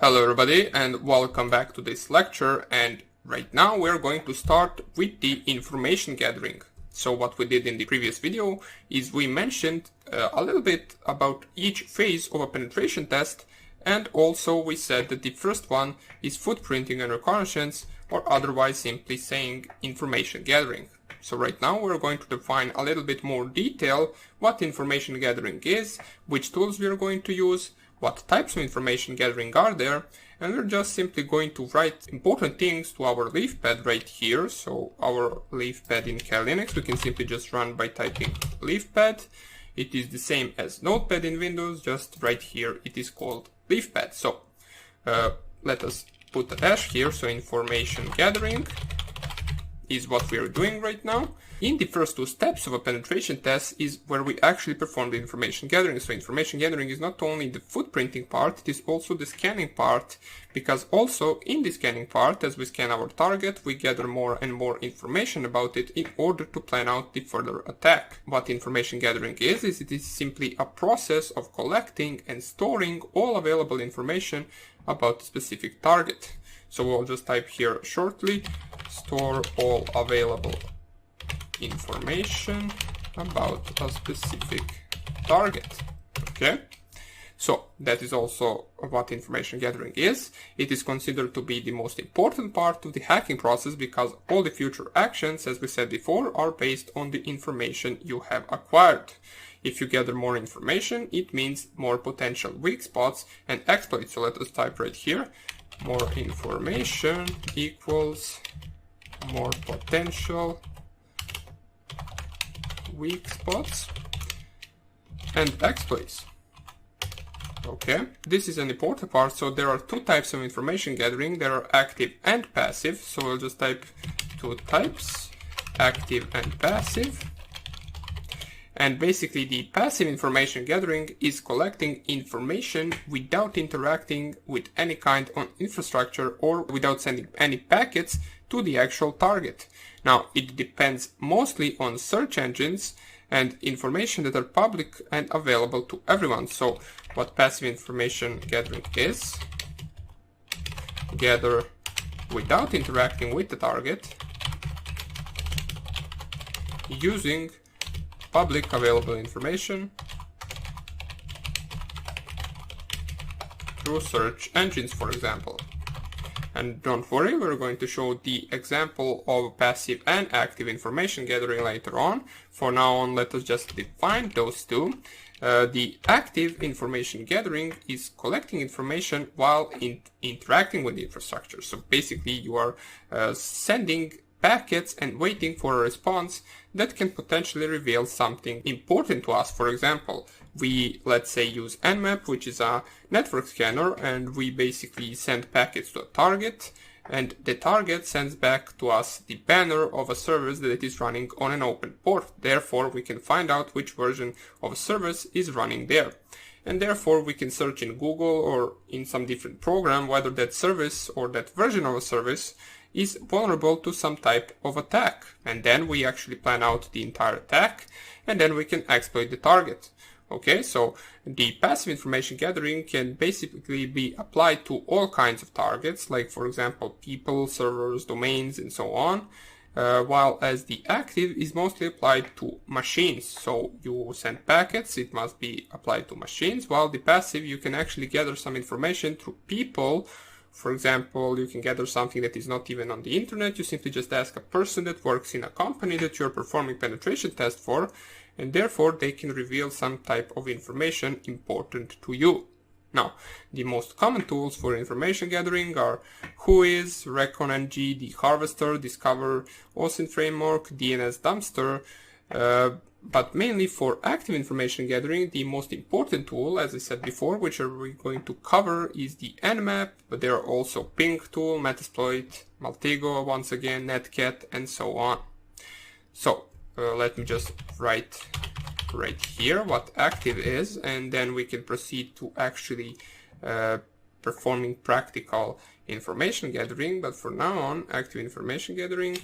Hello everybody and welcome back to this lecture, and right now we're going to start with the information gathering. So what we did in the previous video is we mentioned a little bit about each phase of a penetration test, and also we said that the first one is footprinting and reconnaissance, or otherwise simply saying information gathering. So right now we're going to define a little bit more detail what information gathering is, which tools we are going to use, what types of information gathering are there, and we're just simply going to write important things to our leaf pad right here. So our leaf pad in Kali Linux, we can simply just run by typing leaf pad. It is the same as Notepad in Windows, just right here it is called leaf pad. So let us put a dash here, so information gathering is what we are doing right now. In the first two steps of a penetration test is where we actually perform the information gathering. So information gathering is not only the footprinting part, it is also the scanning part, because also in the scanning part, as we scan our target, we gather more and more information about it in order to plan out the further attack. What information gathering is it is simply a process of collecting and storing all available information about a specific target. So we'll just type here shortly, store all available information about a specific target. Okay, so that is also what information gathering is. It is considered to be the most important part of the hacking process, because all the future actions, as we said before, are based on the information you have acquired. If you gather more information, it means more potential weak spots and exploits. So let us type right here, more information equals more potential weak spots and exploits. Okay, this is an important part. So there are two types of information gathering. There are active and passive. So we'll just type two types, active and passive. And basically the passive information gathering is collecting information without interacting with any kind of infrastructure or without sending any packets to the actual target. Now, it depends mostly on search engines and information that are public and available to everyone. So what passive information gathering is: gather without interacting with the target using public available information through search engines, for example. And don't worry, we're going to show the example of passive and active information gathering later on. For now on, let us just define those two. The active information gathering is collecting information while interacting with the infrastructure. So basically you are sending packets and waiting for a response that can potentially reveal something important to us. For example, we, let's say, use Nmap, which is a network scanner, and we basically send packets to a target, and the target sends back to us the banner of a service that it is running on an open port. Therefore, we can find out which version of a service is running there. And therefore, we can search in Google or in some different program whether that service or that version of a service is vulnerable to some type of attack. And then we actually plan out the entire attack, and then we can exploit the target. Okay, so the passive information gathering can basically be applied to all kinds of targets, like for example people, servers, domains, and so on, while as the active is mostly applied to machines. So you send packets, it must be applied to machines, while the passive, you can actually gather some information through people. For example, you can gather something that is not even on the internet. You simply just ask a person that works in a company that you're performing penetration test for, and therefore they can reveal some type of information important to you. Now, the most common tools for information gathering are Whois, ReconNG, the Harvester, Discover, OSINT Framework, DNS Dumpster, but mainly for active information gathering, the most important tool, as I said before, which we're going to cover, is the Nmap, but there are also Ping tool, Metasploit, Maltego, once again, Netcat, and so on. So let me just write right here what active is, and then we can proceed to actually performing practical information gathering. But for now on, active information gathering,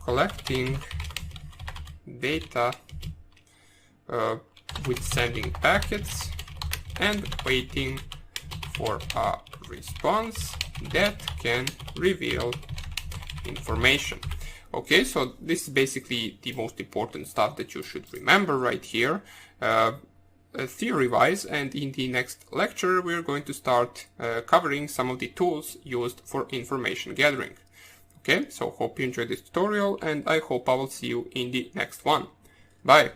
collecting data with sending packets and waiting for a response that can reveal information. Okay, so this is basically the most important stuff that you should remember right here, theory-wise, and in the next lecture we're going to start covering some of the tools used for information gathering. Okay, so hope you enjoyed this tutorial, and I hope I will see you in the next one. Bye!